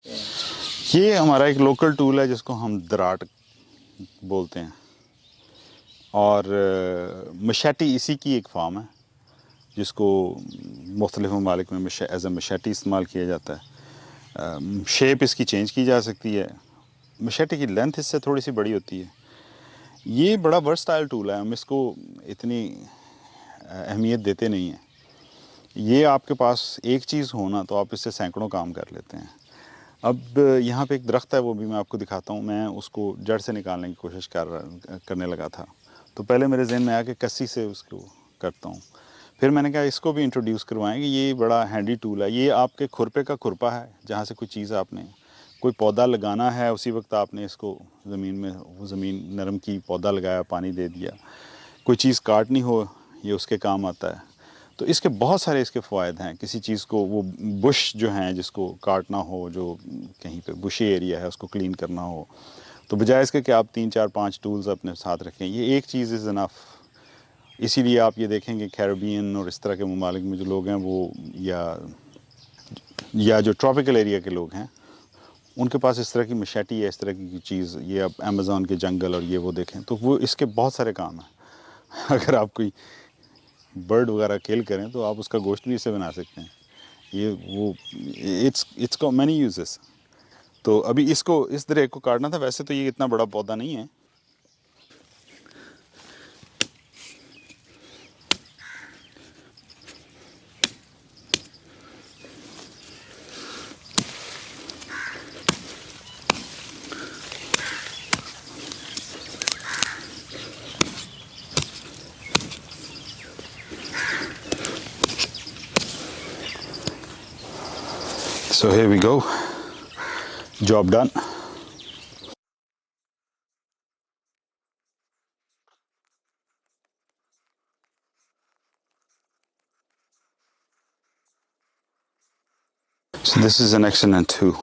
یہ ہمارا ایک لوکل ٹول ہے جس کو ہم دراٹ بولتے ہیں، اور مشیٹی اسی کی ایک فارم ہے جس کو مختلف ممالک میں ایز اے مشیٹی استعمال کیا جاتا ہے۔ شیپ اس کی چینج کی جا سکتی ہے، مشیٹی کی لینتھ اس سے تھوڑی سی بڑی ہوتی ہے۔ یہ بڑا ورسٹائل ٹول ہے، ہم اس کو اتنی اہمیت دیتے نہیں ہیں۔ یہ آپ کے پاس ایک چیز ہونا تو آپ اس سے سینکڑوں کام کر لیتے ہیں۔ اب یہاں پہ ایک درخت ہے، وہ بھی میں آپ کو دکھاتا ہوں۔ میں اس کو جڑ سے نکالنے کی کوشش کرنے لگا تھا، تو پہلے میرے ذہن میں آیا کہ کسی سے اس کو کرتا ہوں، پھر میں نے کہا اس کو بھی انٹروڈیوس کروائیں گے۔ یہ بڑا ہینڈی ٹول ہے، یہ آپ کے کھرپے کا کھرپا ہے، جہاں سے کوئی چیز آپ نے کوئی پودا لگانا ہے اسی وقت آپ نے اس کو زمین میں، وہ زمین نرم کی، پودا لگایا، پانی دے دیا۔ کوئی چیز کاٹنی ہو یہ اس کے کام آتا ہے۔ تو اس کے بہت سارے اس کے فوائد ہیں۔ کسی چیز کو، وہ بش جو ہیں جس کو کاٹنا ہو، جو کہیں پہ بشی ایریا ہے اس کو کلین کرنا ہو، تو بجائے اس کے کہ آپ 3 4 5 ٹولز اپنے ساتھ رکھیں، یہ ایک چیز از انف۔ اسی لیے آپ یہ دیکھیں گے کیریبین اور اس طرح کے ممالک میں جو لوگ ہیں وہ، یا جو ٹراپیکل ایریا کے لوگ ہیں، ان کے پاس اس طرح کی مشیٹی ہے، اس طرح کی چیز۔ یہ آپ امیزون کے جنگل اور یہ وہ دیکھیں تو وہ اس کے بہت سارے کام ہیں۔ اگر آپ کوئی برڈ وغیرہ کل کریں تو آپ اس کا گوشت بھی اسے بنا سکتے ہیں۔ یہ وہ اٹس کو مینی یوزز۔ تو ابھی اس کو اس طرح کو کاٹنا تھا، ویسے تو یہ اتنا بڑا پودا نہیں ہے۔ So here we go. Job done. So this is an excellent tool.